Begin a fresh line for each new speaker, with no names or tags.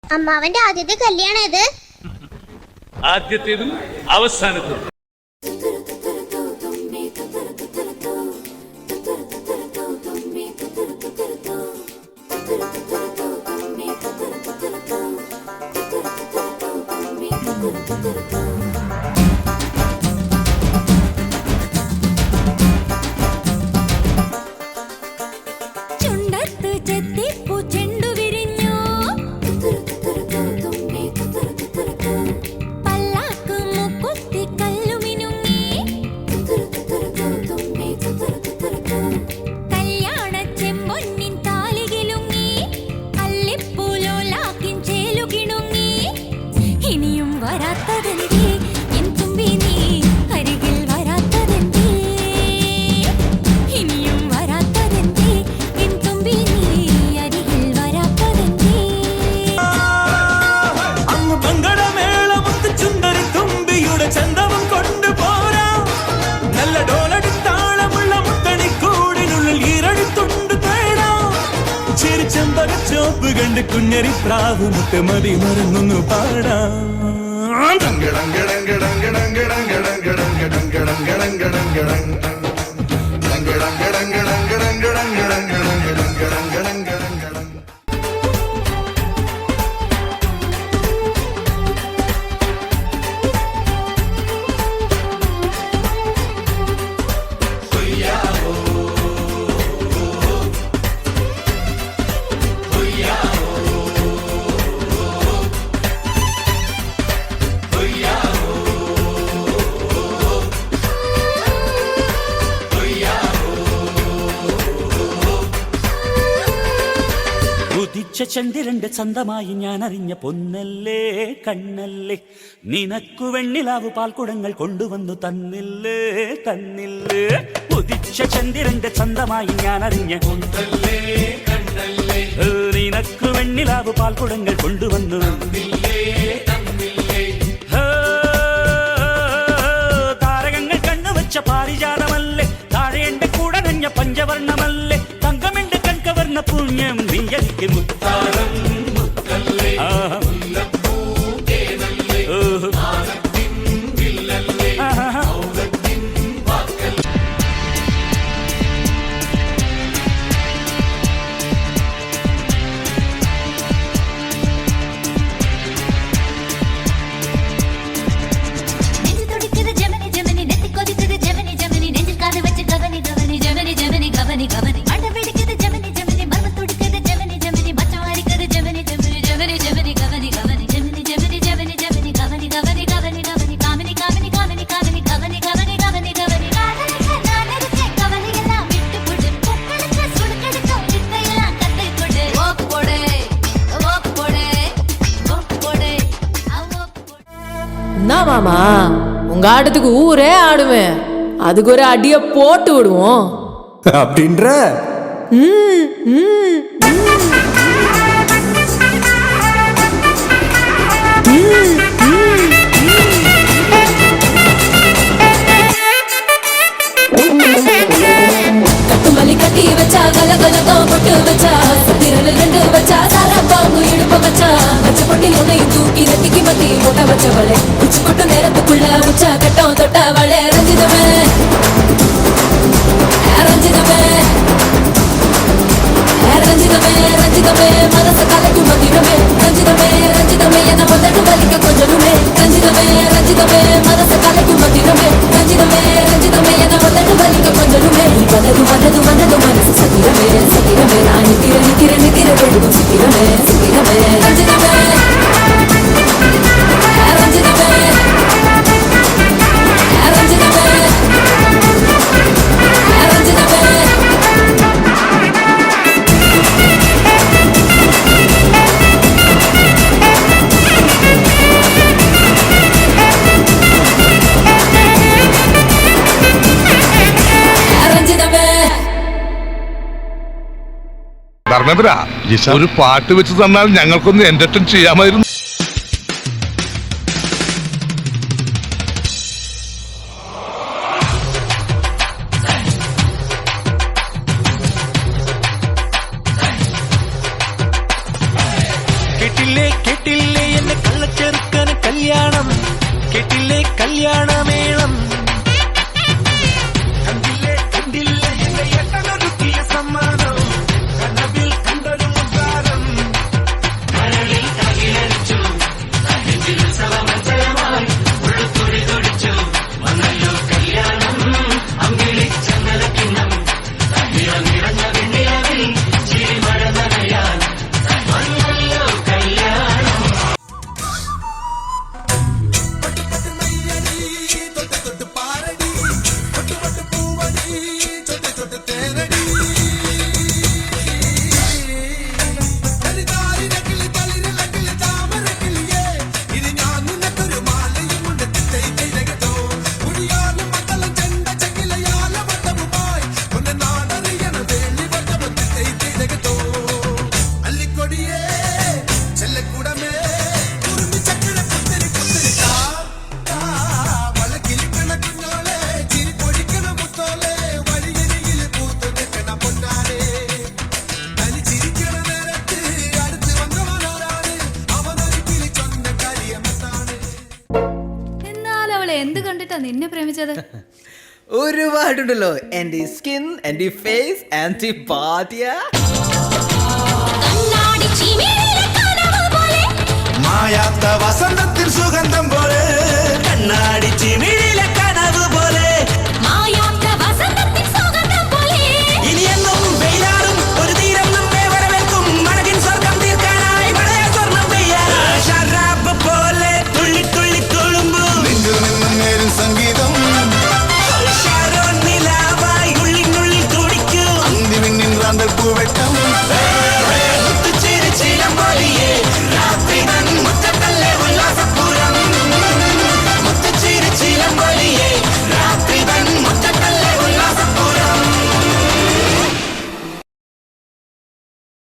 അമ്മാവന്റെ ആദ്യത്തെ കല്യാണം ഇത്
ആദ്യത്തേതും അവസാനത്തേതും.
കണ്ട് കുഞ്ഞരി പ്രാവ് മുട്ടമതി മറന്നൊന്നു പാടാം.
ചന്ദ്രന്റെ ചന്തമായി ഞാൻ അറിഞ്ഞ പൊന്നല്ലേ കണ്ണല്ലേ, നിനക്കു വെണ്ണിലാവു പാൽക്കുടങ്ങൾ കൊണ്ടുവന്നു തന്നില്ലേ തന്നില്ലേ. ഉദിച്ച ചന്ദ്രന്റെ ചന്തമായി ഞാൻ അറിഞ്ഞ പൊന്നല്ലേ കണ്ണല്ലേ, നിനക്കു വെണ്ണിലാവു പാൽക്കുടങ്ങൾ കൊണ്ടുവന്നു തന്നില്ലേ തന്നില്ലേ. താരകങ്ങൾ കണ്ണുവച്ച പാരിജാതമല്ലേ, താഴെ എന്റെ കൂടെ നഞ്ഞ പഞ്ചവർണ്ണമല്ലേ, തങ്കമെന്റെ കൺകവർണ്ണ പുണ്യം നീയലിക്ക് മുത്താരം മുത്തല്ലേ, മുല്ലപ്പൂ തേനല്ലേ, ആനത്തിൻ വില്ലല്ലേ, ഔറത്തിൻ വാക്കല്ലേ.
നെഞ്ചു തുടിച്ചത് ജമനി ജമനി, നെത്തി കൊതിച്ചത് ജമനി ജമനി, നെഞ്ചിൽ കാത് വെച്ച് ഗവനി ഗവനി ജമനി ജമനി ഗവനി ഗവനി. അട പിടിച്ചത് ജമനി ജമനി, മർമ്മ തുടിച്ചത് ജമനി ജമനി, മച്ചമാരിക്കത് ജമനി ജമനി ജമനി ജമനി ഗവനി ഗവനി ജമനി ജമനി ജമനി ജമനി ഗവനി ഗവനി ഗവനി ഗവനി കാമിനി കാമിനി കാമിനി കാമിനി ഗവനി ഗവനി ഗവനി ഗവനി. കാതലിച്ച് നാനരിച്ച് കവനിയെല്ലാം വിട്ടുപുട്ട്, പൊക്കളിച്ച് സുടുക്കെടുക്കും വിത്തയെല്ലാം കത്തിക്കൊണ്ട്. ഓക്ക് പോടേ ഓക്ക് പോടേ ഓക്ക് போடே ஓக்கு போடே.
என்ன மாமா, உங்க ஆட்டத்துக்கு ஊரே ஆடுமே, அதுக்கு ஒரு அடிய போட்டு விடுவோம்
அப்படின்ற.
கட்டுமல்லி கட்டி வச்சா கலகலகம் பொட்டு வச்சா, திரள் ரெண்டு வச்சா சாரா பாம்பு இடுப்ப வச்சா, வச்ச பொட்டில் உன்னையும் தூக்கி நெத்திக்கு மத்தி முட்ட வச்சவளே, உச்சி கொட்டு நேரத்துக்குள்ள உச்சா கட்டம் தொட்டவளே. ரஞ்சிதமே ரஞ்சிதமே ரஞ்சிதமே ரஞ்சிதமே, மனச கலைக்கும் மந்திரமே, ரஞ்சிதமே ரஞ்சிதமே, என்ன முதட்டு வலிக்க கொஞ்சமே, ரஞ்சிதமே ரஞ்சிதமே, மனச கலைக்கும் மந்திரமே, ரஞ்சிதமே ரஞ்சிதமே, என்ன முதட்டு வலிக்க கொஞ்சமே. வனது வனது வனது மனசு சத்திரமே சத்திரமே, நான் நித்திர நித்திர நித்திர வெளுக்கும் சித்திரமே சித்திரமே. ரஞ்சிதமே ரஞ்சிதமே ரஞ்சிதமே ரஞ்சிதமே.
ധർമ്മേന്ദ്ര, ഒരു പാട്ട് വെച്ച് തന്നാൽ ഞങ്ങൾക്കൊന്ന് എന്റർടൈൻ ചെയ്യാമായിരുന്നു.
കേട്ടില്ലേ കേട്ടില്ലേ എന്റെ കള്ളച്ചെറുക്കന് കല്യാണം, കേട്ടില്ലേ കല്യാണമേളം, കണ്ടില്ലേ കണ്ടില്ലേ എന്റെ ഏട്ടനൊരുക്കിയ സമ്മാനം, കനവിൽ കണ്ടൊരു മുത്താരം. കരളിൽ കകിലടിച്ചു ഉത്സവമത്സരമായി ഉള്ളുത്തുടി തൊടിച്ചു വന്നല്ലോ കല്യാണം, അമ്പിളിച്ചങ്ങല കിണ്ണം നിറഞ്ഞ വെണ്ണിലവിൽ ചിരിമഴ നനയാൻ വന്നല്ലോ കല്യാണം.
എന്നാലും അവളെ എന്ത് കണ്ടിട്ടാ നിന്നെ പ്രേമിച്ചത്?
ഒരുപാടുണ്ടല്ലോ. ആന്റി സ്കിൻ, ആന്റി ഫേസ്, ആന്റി പാതിയ,
കണ്ണാടി ചിമിഴിലെ കനവ് പോലെ,
മായാത്ത വസന്തത്തിൽ സുഗന്ധം പോലെ, കണ്ണാടി ചിമി